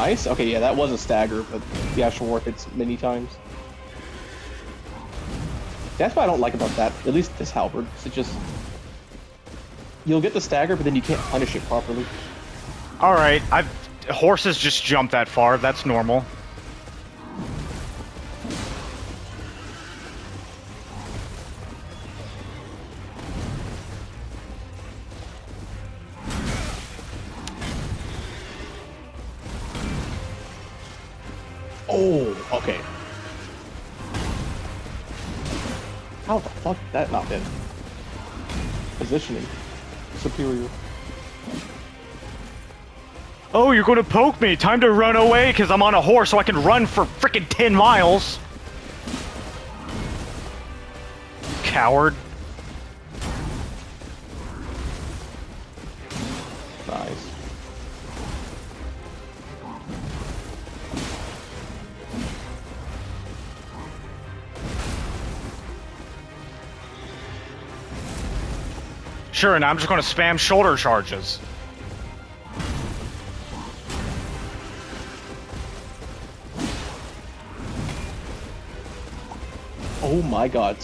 Nice. Okay, yeah, that was a stagger, but the actual war hits many times. That's what I don't like about that. At least this halberd. It just you'll get the stagger, but then you can't punish it properly. All right, horses just jump that far. That's normal. Oh, okay. How the fuck did that not hit? Positioning. Superior. Oh, you're gonna poke me. Time to run away, because I'm on a horse so I can run for frickin' 10 miles. Coward. Nice. Sure, and I'm just gonna spam shoulder charges. Oh my god,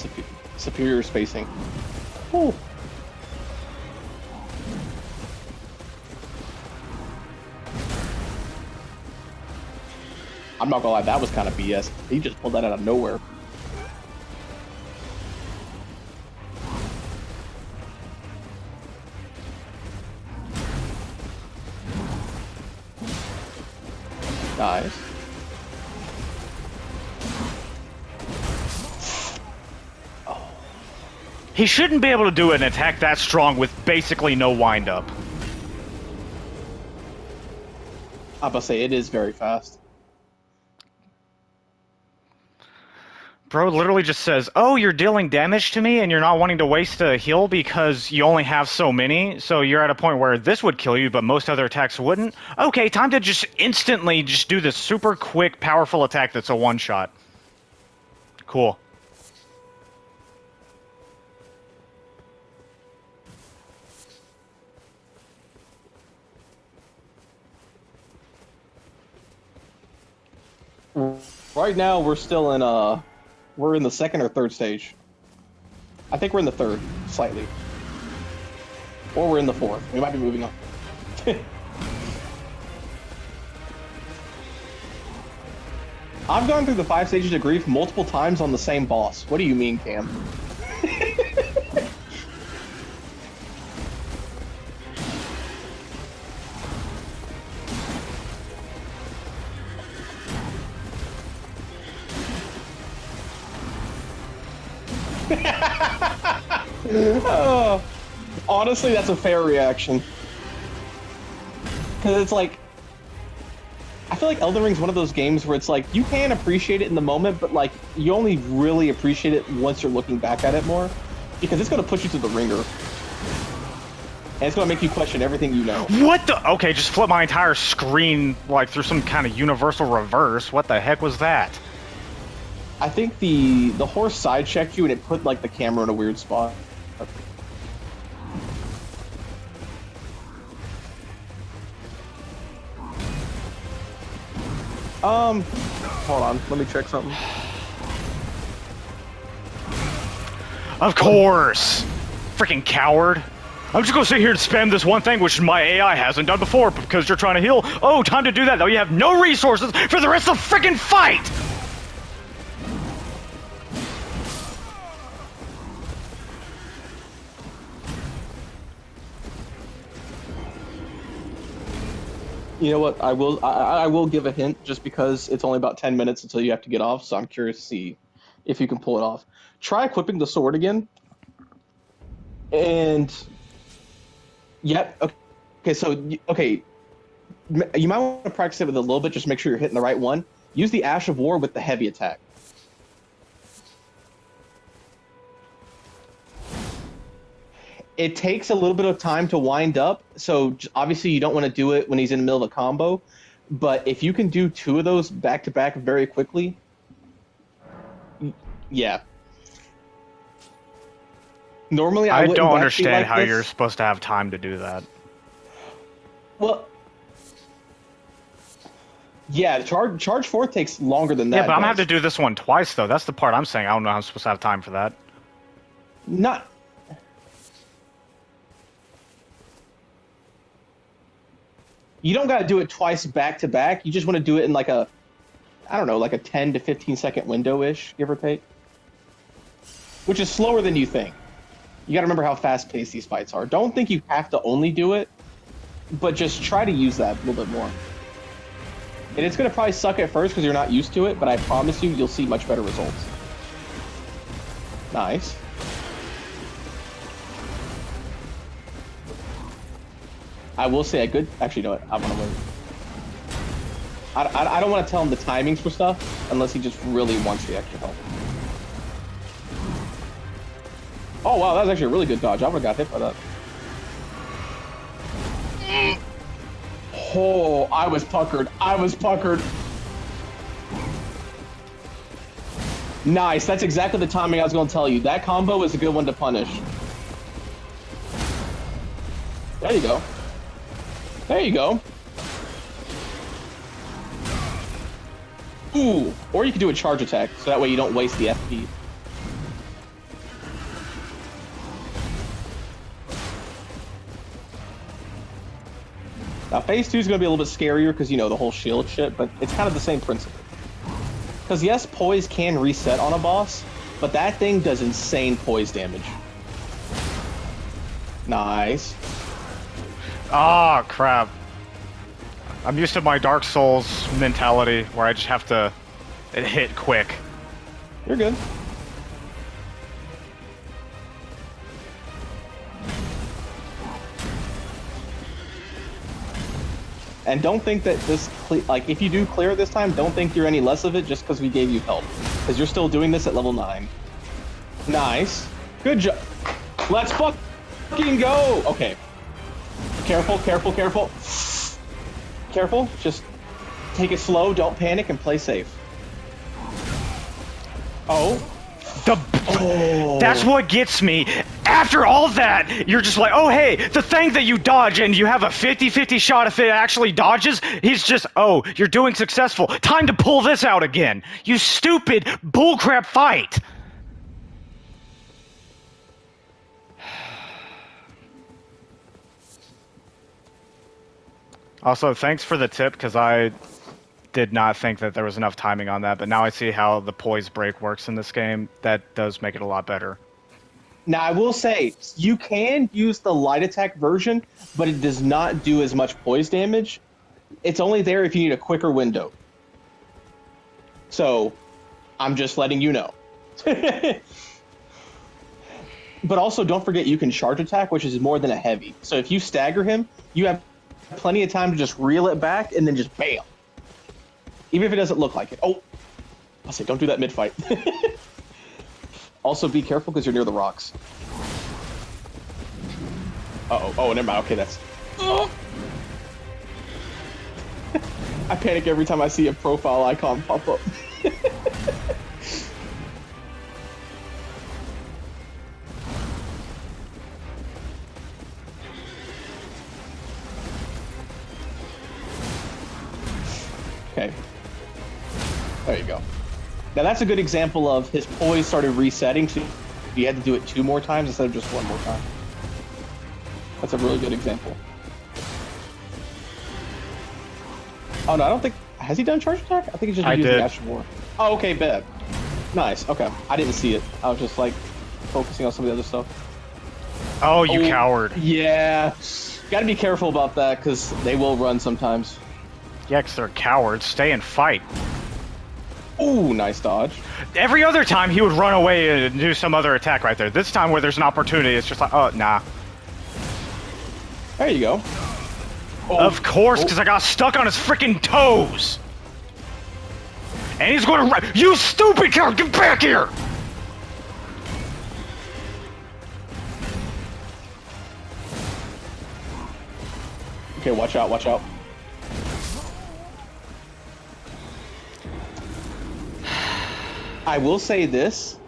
superior spacing. Oh. I'm not gonna lie, that was kind of BS. He just pulled that out of nowhere. Nice. He shouldn't be able to do an attack that strong with basically no wind-up. I'm about to say, it is very fast. Bro literally just says, oh, you're dealing damage to me and you're not wanting to waste a heal because you only have so many, so you're at a point where this would kill you, but most other attacks wouldn't? Okay, time to just instantly just do this super quick, powerful attack that's a one-shot. Cool. Right now, we're still in we're in the second or third stage. I think we're in the third, slightly. Or we're in the fourth. We might be moving on. I've gone through the 5 stages of grief multiple times on the same boss. What do you mean, Cam? Oh, honestly, that's a fair reaction. Because it's like, I feel like Elden Ring's one of those games where it's like, you can appreciate it in the moment, but like, you only really appreciate it once you're looking back at it more. Because it's going to push you to the ringer. And it's going to make you question everything you know. What the? Okay, just flip my entire screen like through some kind of universal reverse. What the heck was that? I think the horse side-checked you and it put like the camera in a weird spot. Hold on, let me check something. Of course! Freaking coward. I'm just gonna sit here and spam this one thing which my AI hasn't done before because you're trying to heal. Oh, time to do that though. You have no resources for the rest of the freaking fight! You know what? I will give a hint just because it's only about 10 minutes until you have to get off, so I'm curious to see if you can pull it off. Try equipping the sword again. And yep. Okay, so okay, you might want to practice it with a little bit, just make sure you're hitting the right one. Use the Ash of War with the heavy attack. It takes a little bit of time to wind up, so obviously you don't want to do it when he's in the middle of a combo, but if you can do 2 of those back to back very quickly, yeah. Normally I don't wouldn't understand understand like how this. you're supposed to have time to do that. Well, Yeah, charge fourth takes longer than Yeah, that. but I'm gonna have Does to do this one twice though. That's the part I'm saying. I don't know how I'm supposed to have time for that. not. You don't got to do it twice back to back. You just want to do it in like a, I don't know, like a 10 to 15 second window ish, give or take, which is slower than you think. You got to remember how fast paced these fights are. Don't think you have to only do it, but just try to use that a little bit more. And it's going to probably suck at first because you're not used to it, but I promise you, you'll see much better results. Nice. I will say a good. Actually, no, I want to wait. I don't want to tell him the timings for stuff unless he just really wants the extra help. Oh wow, that was actually a really good dodge. I would have got hit by that. Oh, I was puckered. I was puckered. Nice. That's exactly the timing I was going to tell you. That combo is a good one to punish. There you go. There you go. Ooh. Or you could do a charge attack, so that way you don't waste the FP. Now, phase 2 is going to be a little bit scarier because, you know, the whole shield shit, but it's kind of the same principle. Because, yes, poise can reset on a boss, but that thing does insane poise damage. Nice. Ah, crap. I'm used to my Dark Souls mentality where I just have to hit quick. You're good. And don't think that this, like, if you do clear it this time, don't think you're any less of it just because we gave you help. Because you're still doing this at level 9. Nice. Good job. Let's fucking go. Okay. Careful, careful, careful. Careful. Just take it slow. Don't panic and play safe. Oh. That's what gets me. After all that, you're just like, oh, hey, the thing that you dodge and you have a 50-50 shot if it actually dodges, he's just, oh, you're doing successful. Time to pull this out again. You stupid bullcrap fight. Also, thanks for the tip, because I did not think that there was enough timing on that, but now I see how the poise break works in this game. That does make it a lot better. Now, I will say, you can use the light attack version, but it does not do as much poise damage. It's only there if you need a quicker window. So, I'm just letting you know. But also, don't forget you can charge attack, which is more than a heavy. So if you stagger him, you have plenty of time to just reel it back and then just bam. Even if it doesn't look like it. Oh, I'll say, don't do that mid-fight. Also, be careful because you're near the rocks. Uh-oh. Oh, never mind. Okay, that's... Oh. I panic every time I see a profile icon pop up. Okay. There you go. Now that's a good example of his poise started resetting, so you had to do it 2 more times instead of just 1 more time. That's a really good example. Oh no, I don't think... Has he done charge attack? I think he's just using the Ash of War. Oh, okay, bet. Nice, okay. I didn't see it. I was just like focusing on some of the other stuff. Oh, you coward. Yeah. Gotta be careful about that, because they will run sometimes. Yeah, because they're cowards. Stay and fight. Ooh, nice dodge. Every other time he would run away and do some other attack right there. This time where there's an opportunity, it's just like, oh, nah. There you go. Oh. Of course, because I got stuck on his freaking toes. And he's going to run. You stupid cow, get back here! Okay, watch out, watch out. I will say this.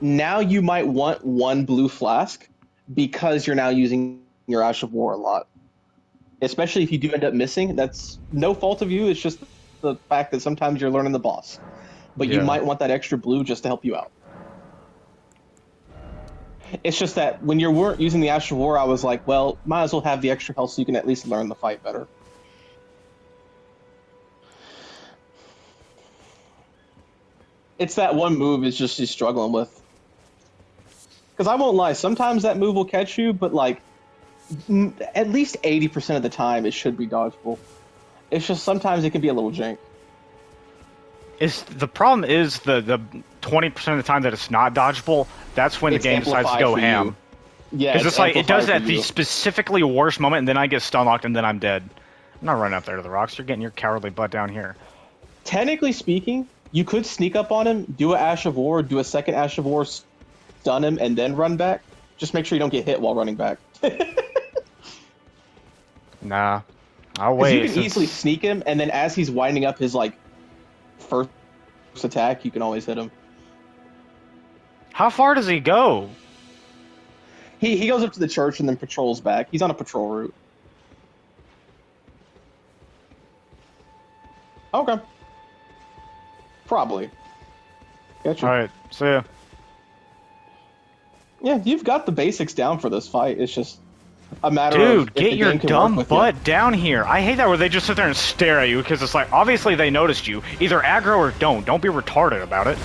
Now you might want 1 blue flask because you're now using your Ash of War a lot. Especially if you do end up missing. That's no fault of you. It's just the fact that sometimes you're learning the boss, but you Yeah. might want that extra blue just to help you out. It's just that when you weren't using the Ash of War, I was like, well, might as well have the extra health so you can at least learn the fight better. It's that one move is just he's struggling with. Because I won't lie, sometimes that move will catch you, but like at least 80% of the time it should be dodgeable. It's just sometimes it can be a little jank. Is the problem is the 20% of the time that it's not dodgeable, that's when the It's game decides to amplified go for ham. you. Yeah, Because it's it's like it does amplified that for at the you. specifically worst moment, and then I get stun locked, and then I'm dead. I'm not running up there to the rocks. You're getting your cowardly butt down here. Technically speaking, you could sneak up on him, do a Ash of War, do a second Ash of War, stun him, and then run back. Just make sure you don't get hit while running back. Nah, I'll Because you wait can easily since. sneak him, and then as he's winding up his like first attack, you can always hit him. How far does he go? He goes up to the church and then patrols back. He's on a patrol route. Okay, probably. Gotcha. All right, see ya. Yeah, you've got the basics down for this fight. It's just a matter of Dude, if get the your game can dumb work with butt down here. I hate that where they just sit there and stare at you because it's like, obviously they noticed you. Either aggro or don't. Don't be retarded about it.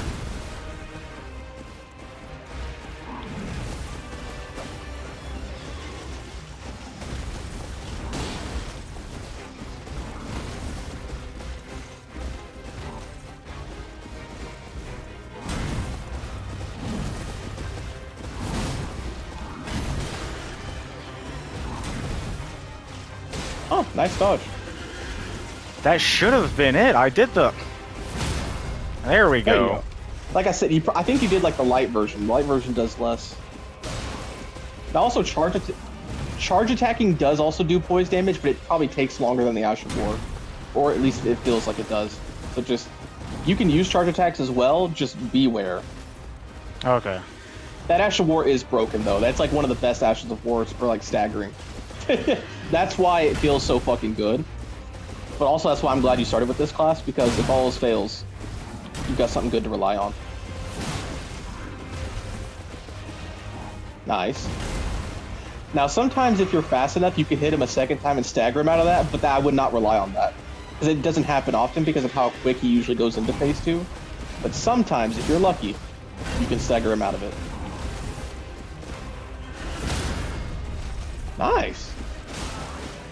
Oh, nice dodge. That should have been it. I did the... There we There you go. go. Like I said, I think you did like the light version. The light version does less. Now also charge attacking does also do poise damage, but it probably takes longer than the Ash of War, or at least it feels like it does. So just you can use charge attacks as well. Just beware. Okay. That Ash of War is broken though. That's like one of the best Ashes of War for like staggering. That's why it feels so fucking good. But also that's why I'm glad you started with this class, because if all else fails, you've got something good to rely on. Nice. Now sometimes if you're fast enough, you can hit him a second time and stagger him out of that, but I would not rely on that. Because it doesn't happen often because of how quick he usually goes into phase 2. But sometimes, if you're lucky, you can stagger him out of it. Nice.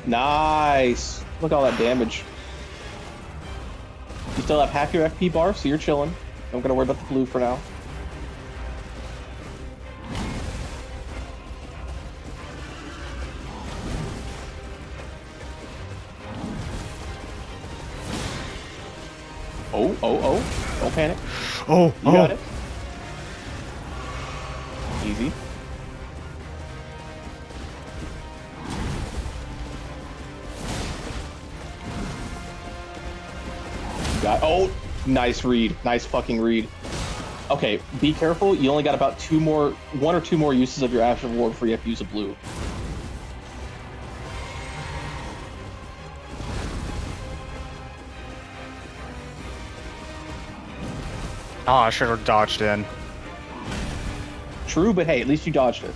Nice. Look at all that damage. You still have half your FP bar, so you're chilling. Don't gotta worry about the blue for now. Oh. Don't panic. Oh, You got it. Easy. Oh, nice read. Nice fucking read. Okay, be careful. You only got about one or two more uses of your Ash of War before you have to use a blue. Oh, I should have dodged in. True, but hey, at least you dodged it.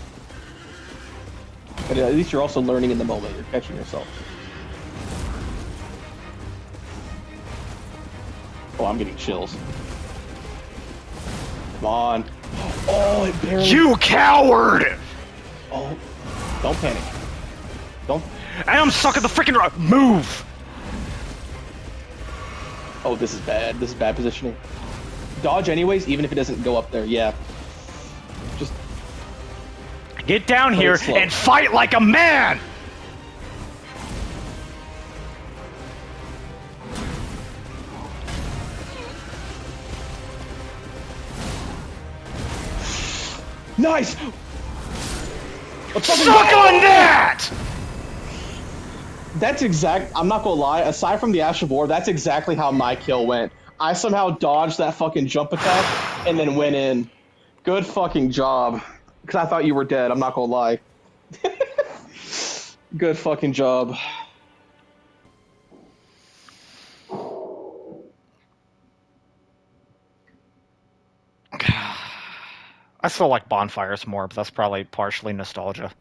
But at least you're also learning in the moment. You're catching yourself. Oh, I'm getting chills. Come on. Oh, it barely... You coward! Oh, don't panic. Don't... And I'm stuck at the freaking rock. Move! Oh, this is bad. This is bad positioning. Dodge anyways, even if it doesn't go up there. Yeah. Just... Get down Play here it slow. and fight like a man! Nice! Suck on that! That's exact. I'm not gonna lie. Aside from the Ash of War, that's exactly how my kill went. I somehow dodged that fucking jump attack and then went in. Good fucking job. Because I thought you were dead. I'm not gonna lie. Good fucking job. I still like bonfires more, but that's probably partially nostalgia.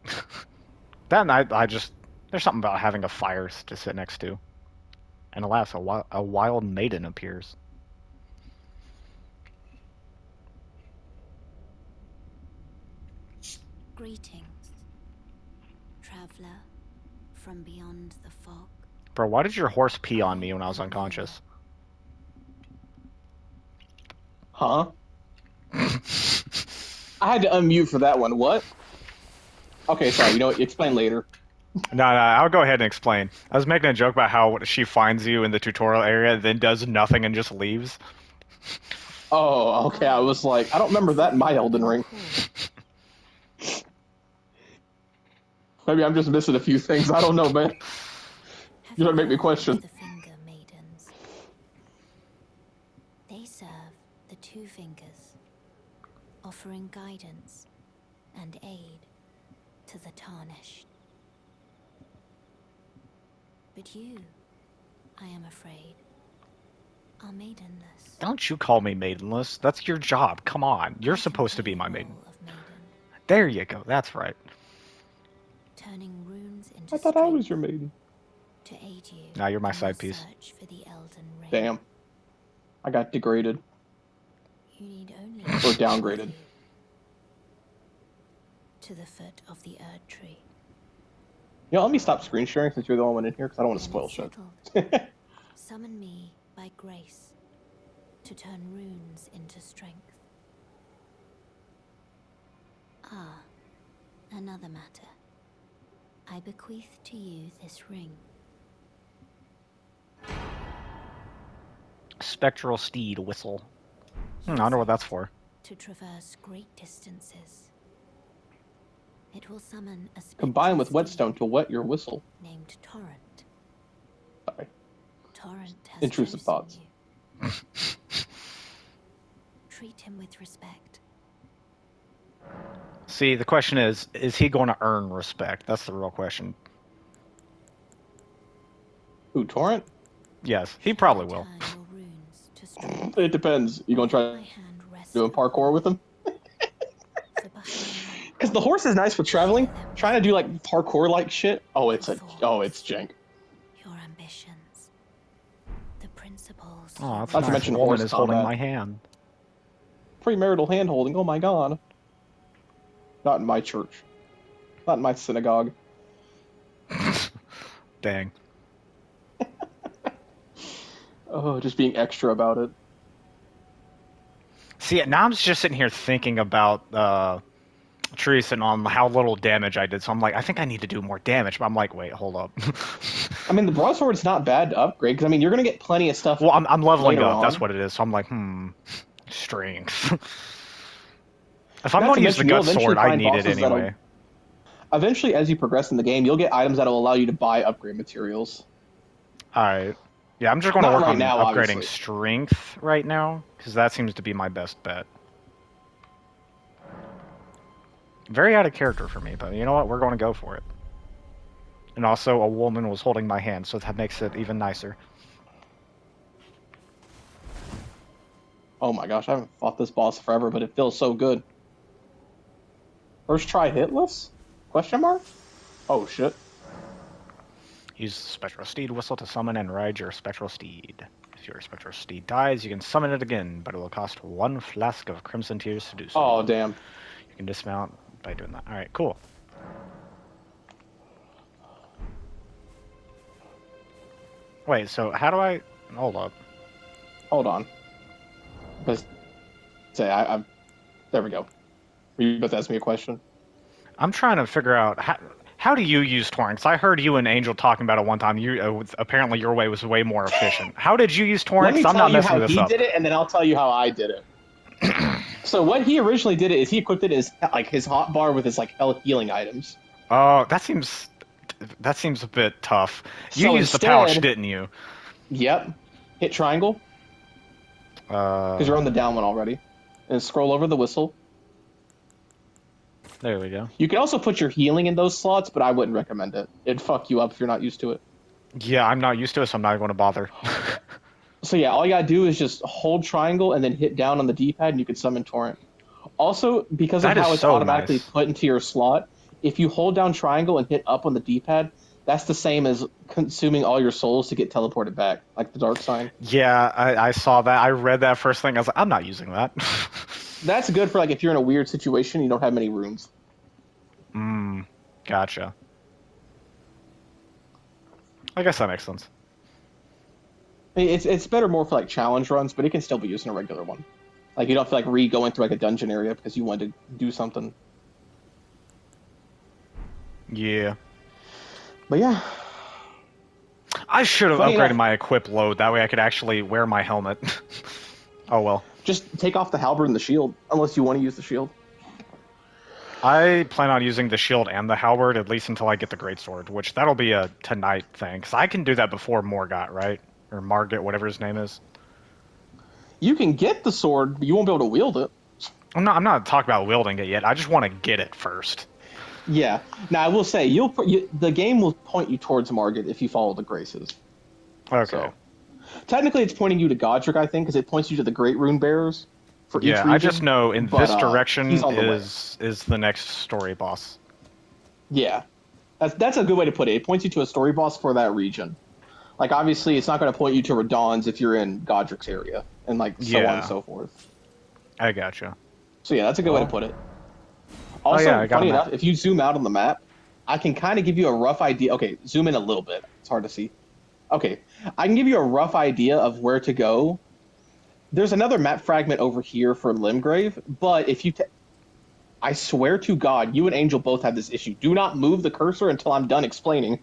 Then I just there's something about having a fire to sit next to. And alas, a wild maiden appears. Greetings, traveler from beyond the fog. Bro, why did your horse pee on me when I was unconscious? Huh? I had to unmute for that one. What? Okay, sorry. You know what? Explain later. No, I'll go ahead and explain. I was making a joke about how she finds you in the tutorial area, then does nothing and just leaves. Oh, okay. I was like, I don't remember that in my Elden Ring. Maybe I'm just missing a few things. I don't know, man. You don't make me question. The finger maidens. They serve the two fingers, offering guidance and aid to the tarnished. But you, I am afraid, are maidenless. Don't you call me maidenless. That's your job. Come on. You're supposed to be my maiden. Of maiden, There you go. That's right. turning runes into I thought I was strength your maiden. to aid you. Now you're my in side your piece. search for the Elden Ring. Damn. I got degraded. You need only Or downgraded. to the foot of the Erd tree. You know, let me stop screen sharing since you're the only one in here because I don't want to Then spoil it's shit. settled. Summon me by grace to turn runes into strength. Ah, another matter. I bequeath to you this ring. Spectral steed whistle. I wonder what that's for. To traverse great distances. It will summon a Combine with spectral whetstone steed to wet your whistle. named Torrent. Sorry. Torrent has Intrusive chosen thoughts. you. Treat him with respect. See, the question is he going to earn respect? That's the real question. Ooh, Torrent? Yes, he probably will. Turn your runes to strength. It depends. You gonna try My hand rests doing parkour with him? for behind Because the horse is nice for traveling. Trying to do like parkour-like shit. Oh, it's jank. your ambitions. The principles. Oh, you that's Not to nice. mention Woman horse is holding combat. my hand. Premarital hand-holding. Oh my god. Not in my church. Not in my synagogue. Dang. Oh, just being extra about it. See, now I'm just sitting here thinking about Teresa and on how little damage I did. So I'm like, I think I need to do more damage. But I'm like, wait, hold up. I mean, the broadsword's not bad to upgrade because I mean you're gonna get plenty of stuff. Well, I'm leveling later up. That's on. what it is. So I'm like, strength. If I'm Not going to to use the mention, you'll gut sword, eventually I find need it bosses that'll- anyway. Eventually, as you progress in the game, you'll get items that'll allow you to buy upgrade materials. Alright. Yeah, I'm just going to Not work right on now, upgrading obviously. strength right now, because that seems to be my best bet. Very out of character for me, but you know what? We're going to go for it. And also, a woman was holding my hand, so that makes it even nicer. Oh my gosh, I haven't fought this boss forever, but it feels so good. First try hitless? Question mark? Oh shit. Use the spectral steed whistle to summon and ride your spectral steed. If your spectral steed dies, you can summon it again, but it will cost 1 flask of crimson tears to do so. Oh damn. You can dismount by doing that. Alright, cool. Wait, so how do I... Hold up. Hold on. Because say I'm there we go. Were you about to ask me a question? I'm trying to figure out how do you use torrent? 'Cause I heard you and Angel talking about it one time. You apparently your way was way more efficient. How did you use torrent? Let me 'Cause I'm tell not you messing how this he up. did it, and then I'll tell you how I did it. So what he originally did is he equipped it as like his hotbar with his like health healing items. Oh, that seems a bit tough. You So used the pouch, instead- didn't you? Yep. Hit triangle because you're on the down one already, and scroll over the whistle. There we go. You can also put your healing in those slots, but I wouldn't recommend it. It'd fuck you up if you're not used to it. Yeah, I'm not used to it, so I'm not going to bother. So yeah, all you gotta do is just hold triangle and then hit down on the D-pad, and you can summon Torrent. Also, because of That is how it's so automatically nice. put into your slot, if you hold down triangle and hit up on the D-pad, that's the same as consuming all your souls to get teleported back, like the dark sign. Yeah, I saw that. I read that first thing. I was like, I'm not using that. That's good for like if you're in a weird situation, you don't have many runes. Mm, gotcha. I guess that makes sense. I mean, it's better more for like challenge runs, but it can still be used in a regular one. Like you don't feel like re-going through like a dungeon area because you wanted to do something. Yeah. But yeah, I should have funny upgraded enough, my equip load. That way I could actually wear my helmet. Oh well. just take off the halberd and the shield, unless you want to use the shield. I plan on using the shield and the halberd at least until I get the greatsword, which that'll be a tonight thing. Because I can do that before Morgot, right? Or Margit, whatever his name is. You can get the sword, but you won't be able to wield it. I'm not talking about wielding it yet. I just want to get it first. Yeah. Now I will say the game will point you towards Margit if you follow the graces. Okay. So technically, it's pointing you to Godric, I think, because it points you to the Great Rune bearers for each Yeah, I just region. know in But this he's direction on the way. is the next story boss. Yeah, that's a good way to put it. It points you to a story boss for that region. Like obviously, it's not going to point you to Radahn's if you're in Godric's area, and like so on and Yeah, so forth. I gotcha. So yeah, that's a good way to Well, put it. oh yeah, I Also, got a funny map. enough, if you zoom out on the map, I can kind of give you a rough idea. Okay, zoom in a little bit. It's hard to see. Okay, I can give you a rough idea of where to go. There's another map fragment over here for Limgrave, but if you, I swear to God, you and Angel both have this issue. Do not move the cursor until I'm done explaining,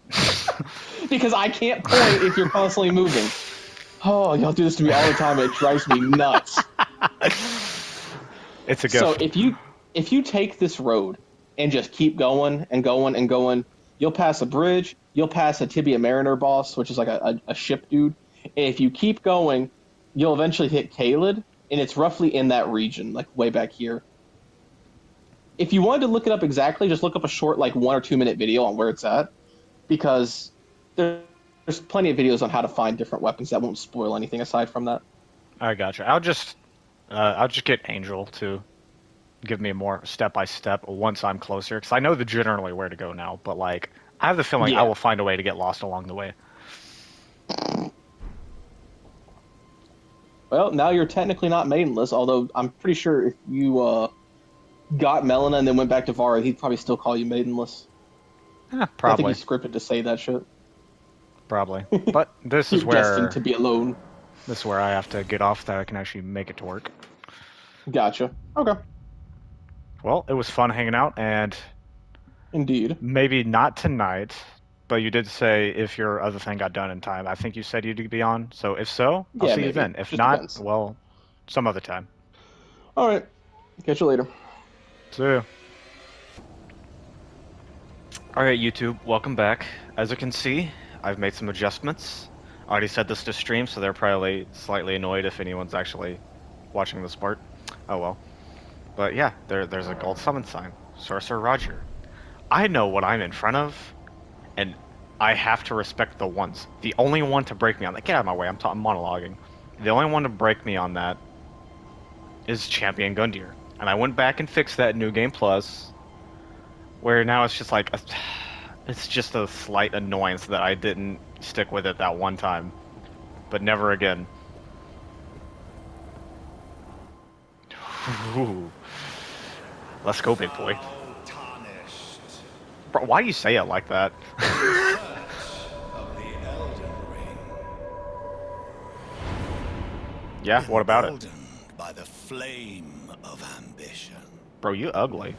because I can't point if you're constantly moving. Oh, y'all do this to me all the time. And it drives me nuts. It's a So gift. if you take this road and just keep going and going and going, you'll pass a bridge. You'll pass a Tibia Mariner boss, which is like a ship dude. And if you keep going, you'll eventually hit Caelid, and it's roughly in that region, like way back here. If you wanted to look it up exactly, just look up a short, like 1 or 2 minute video on where it's at, because there's plenty of videos on how to find different weapons that won't spoil anything aside from that. I gotcha. I'll just get Angel to give me more step by step once I'm closer, because I know the generally where to go now. But like, I have the feeling I Yeah. will find a way to get lost along the way. Well, now you're technically not maidenless, although I'm pretty sure if you got Melina and then went back to Vara, he'd probably still call you maidenless. I think Probably, he's scripted to say that shit. probably. But this is You're destined where to be alone. I have to get off that I can actually make it to work. Gotcha. Okay. Well, it was fun hanging out, and Indeed. maybe not tonight, but you did say if your other thing got done in time. I think you said you'd be on. So if so, I'll Yeah, see you maybe. then. If Just not, depends. well, some other time. All right. Catch you later. See ya. Alright, YouTube, welcome back. As you can see, I've made some adjustments. I already said this to stream, so they're probably slightly annoyed if anyone's actually watching this part. Oh well. But yeah, there's a gold summon sign. Sorcerer Roger. I know what I'm in front of, and I have to respect the ones. The only one to break me on that— get out of my way, I'm monologuing. The only one to break me on that is Champion Gundyr. And I went back and fixed that in New Game Plus, where now it's just like it's just a slight annoyance that I didn't stick with it that one time, but never again. Ooh. Let's go, big boy. Bro, why do you say it like that? Of the Elden Ring. Yeah, what about it? Emboldened by the flame of ambition. Bro, you ugly.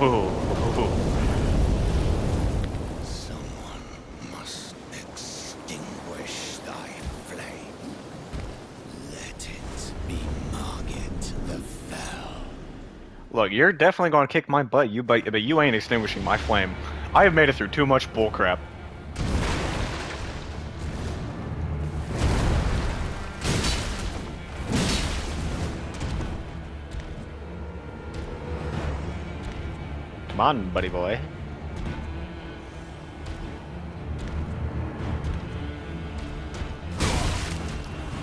Ooh. Someone must extinguish thy flame. Let it be Margit the Fell. Look, you're definitely gonna kick my butt, but you ain't extinguishing my flame. I have made it through too much bullcrap. Come on, buddy boy.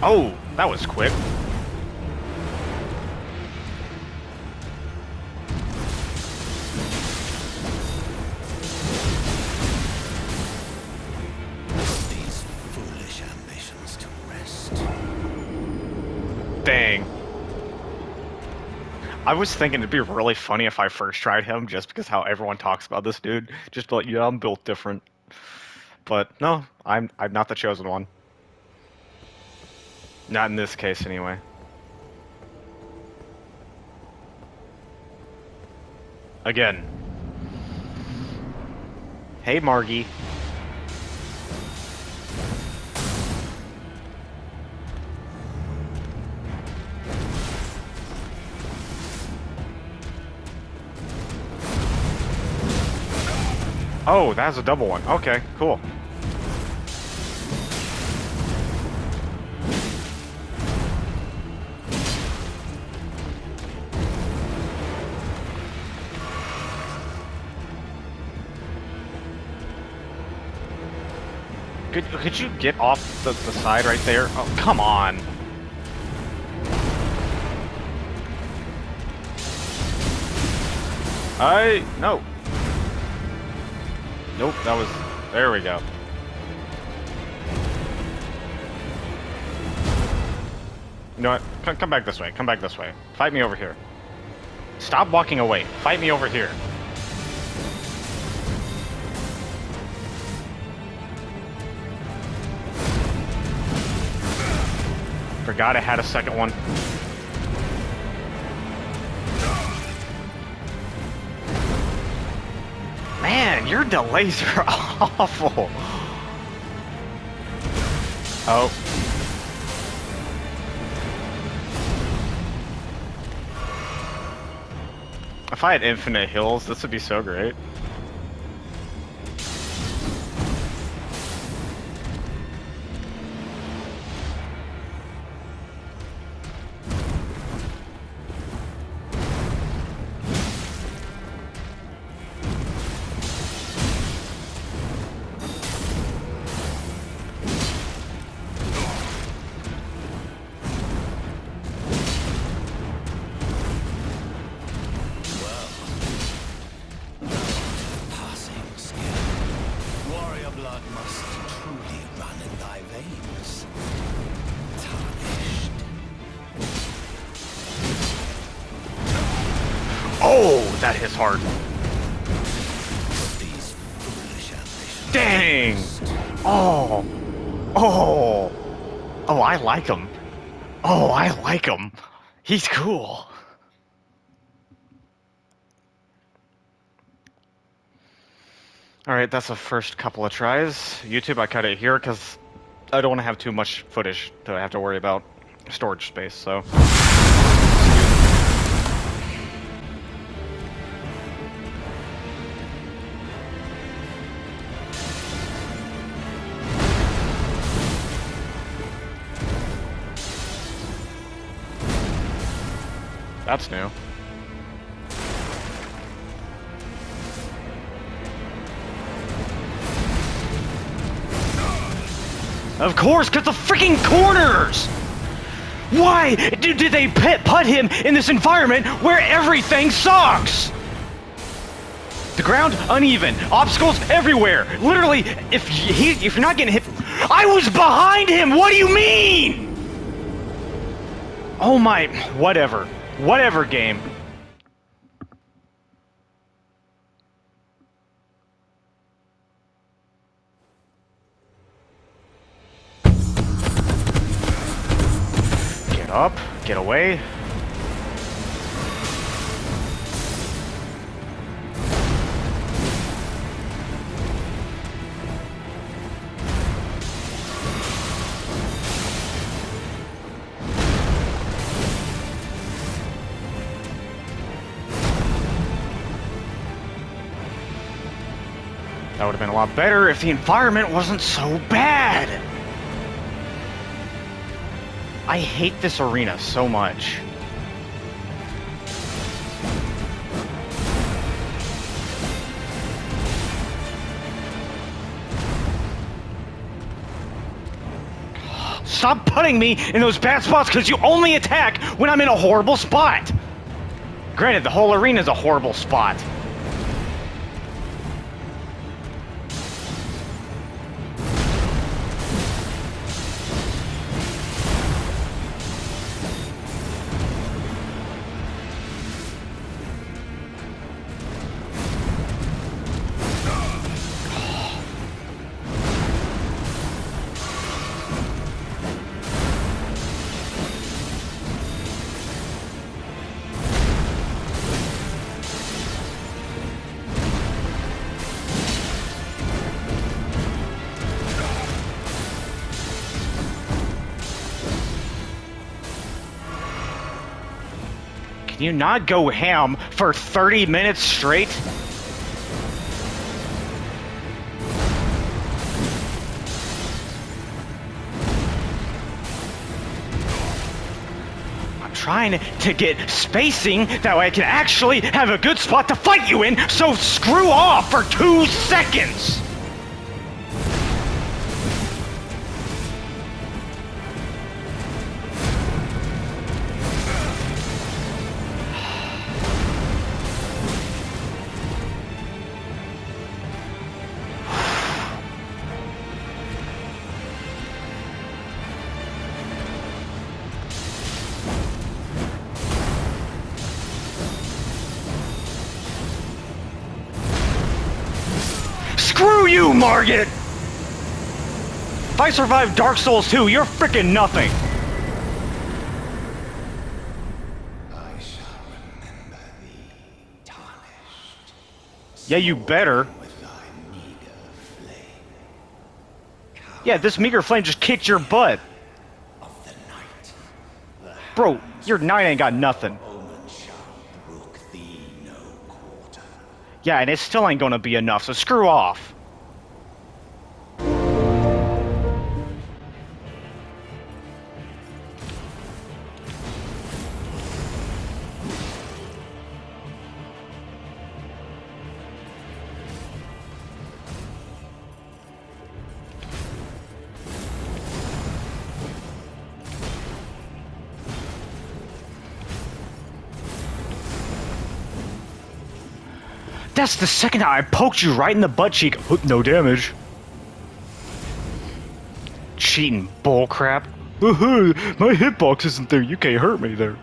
Oh, that was quick. These foolish ambitions to rest. Dang. I was thinking it'd be really funny if I first tried him, just because how everyone talks about this dude. Just like, yeah, I'm built different. But no, I'm not the chosen one. Not in this case, anyway. Again. Hey, Margie. Oh, that's a double one. Okay, cool. Could you get off the side right there? Oh, come on. No. Nope, that was... There we go. You know what? Come back this way. Come back this way. Fight me over here. Stop walking away. Fight me over here. Forgot I had a second one. Man, your delays are awful. Oh. If I had infinite heals, this would be so great. Blood must truly run in thy veins. Tarnished. Oh, that hits hard. These foolish ambitions. Dang! Oh! Oh! Oh, I like him. Oh, I like him. He's cool. Alright, that's the first couple of tries. YouTube, I cut it here because I don't want to have too much footage to have to worry about storage space, so... That's new. Of course, because the freaking corners! Why did they put him in this environment where everything sucks? The ground uneven, obstacles everywhere. Literally, if you're not getting hit... I was behind him! What do you mean? Oh my... Whatever. Whatever, game. Get up, get away. That would have been a lot better if the environment wasn't so bad. I hate this arena so much. Stop putting me in those bad spots because you only attack when I'm in a horrible spot. Granted, the whole arena is a horrible spot. Can you not go ham for 30 minutes straight? I'm trying to get spacing that way I can actually have a good spot to fight you in, so screw off for 2 seconds! Screw you, Margit! If I survive Dark Souls 2, you're freaking nothing! I shall remember thee, tarnished. Yeah, you better. With thy meager flame. Yeah, this meager flame just kicked your butt. Of the night, the Bro, your knight ain't got nothing. Omen shall brook thee no quarter. Yeah, and it still ain't gonna be enough, so screw off. That's the second time I poked you right in the butt cheek. No damage. Cheating bullcrap. My hitbox isn't there. You can't hurt me there.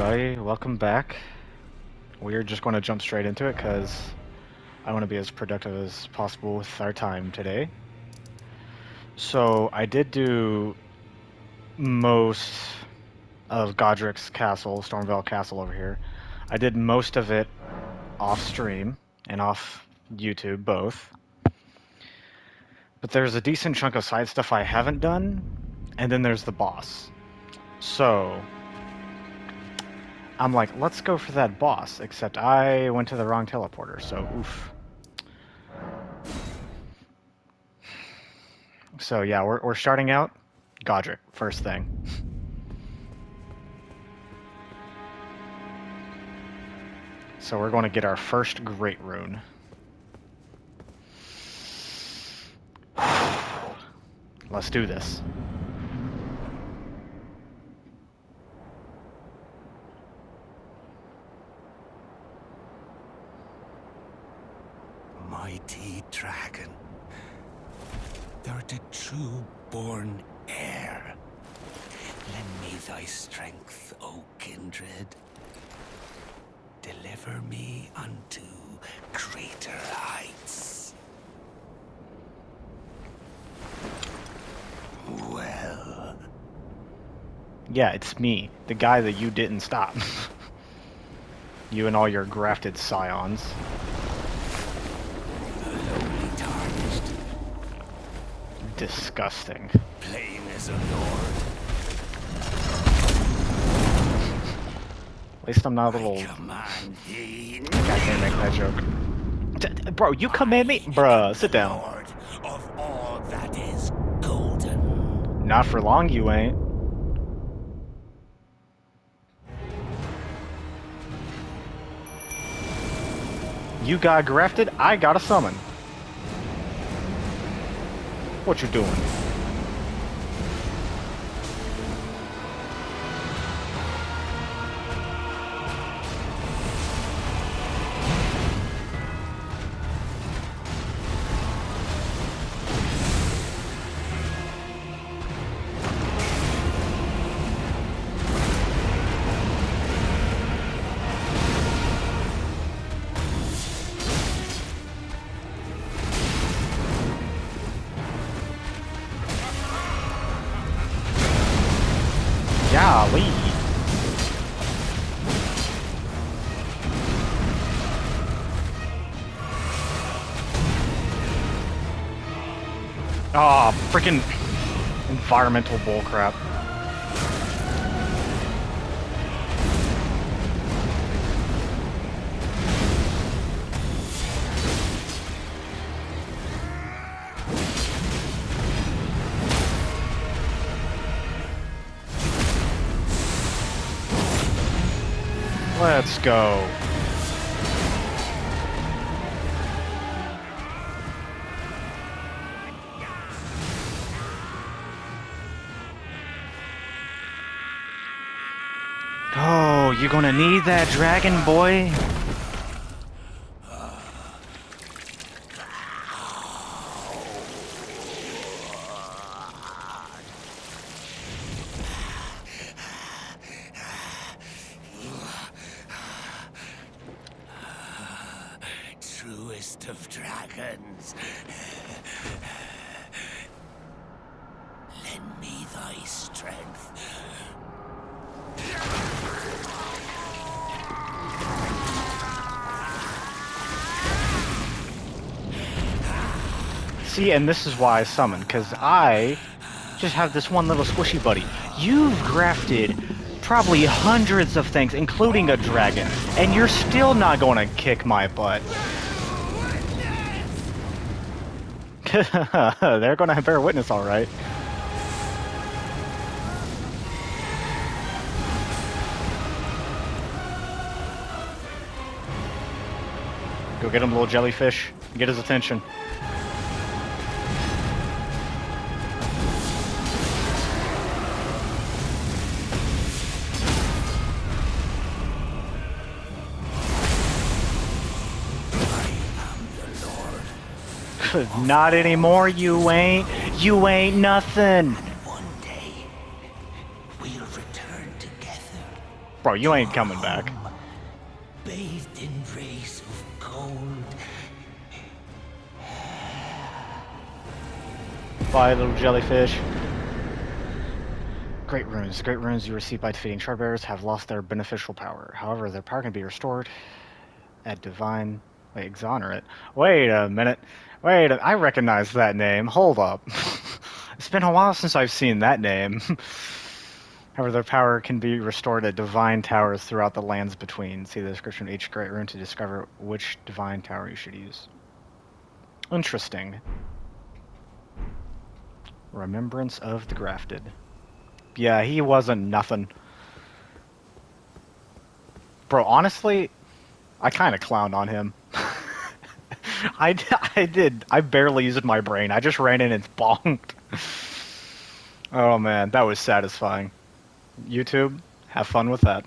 everybody. Welcome back. We're just going to jump straight into it because I want to be as productive as possible with our time today. So I did do most of Godric's castle, Stormvale Castle over here. I did most of it off stream and off YouTube, both. But there's a decent chunk of side stuff I haven't done, and then there's the boss. So I'm like, let's go for that boss, except I went to the wrong teleporter, so oof. So yeah, we're starting out Godric, first thing. So we're going to get our first Great Rune. Let's do this. Mighty dragon, thou the true-born heir. Lend me thy strength, O kindred. Deliver me unto greater heights. Well. Yeah, it's me, the guy that you didn't stop. You and all your grafted scions. Lowly tarnished, Disgusting. plain as a lord. At least I'm not a little... I command thee. I can't make that joke. Bro, you command me? Bruh, sit down. Lord of all that is golden. Not for long, you ain't. You got grafted, I got a summon. What you doing? Golly. Ah, freaking environmental bullcrap. Let's go. Oh, you're gonna need that dragon, boy. Truest of dragons. Lend me thy strength. See, and this is why I summon, because I just have this one little squishy buddy. You've grafted probably hundreds of things, including a dragon, and you're still not going to kick my butt. They're going to bear witness, all right. Go get him, little jellyfish. Get his attention. Not anymore, you ain't. You ain't nothing. One day, we'll return together Bro, you ain't coming back. Bathed in rays of gold. Bye, little jellyfish. Great runes. Great runes you receive by defeating shard bearers have lost their beneficial power. However, their power can be restored at divine... Wait, exonerate. Wait a minute. I recognize that name. Hold up. It's been a while since I've seen that name. However, their power can be restored at divine towers throughout the lands between. See the description of each Great Rune to discover which divine tower you should use. Interesting. Remembrance of the Grafted. Yeah, he wasn't nothing. Bro, honestly, I kind of clowned on him. I did. I barely used my brain. I just ran in and bonked. Oh man, that was satisfying. YouTube, have fun with that.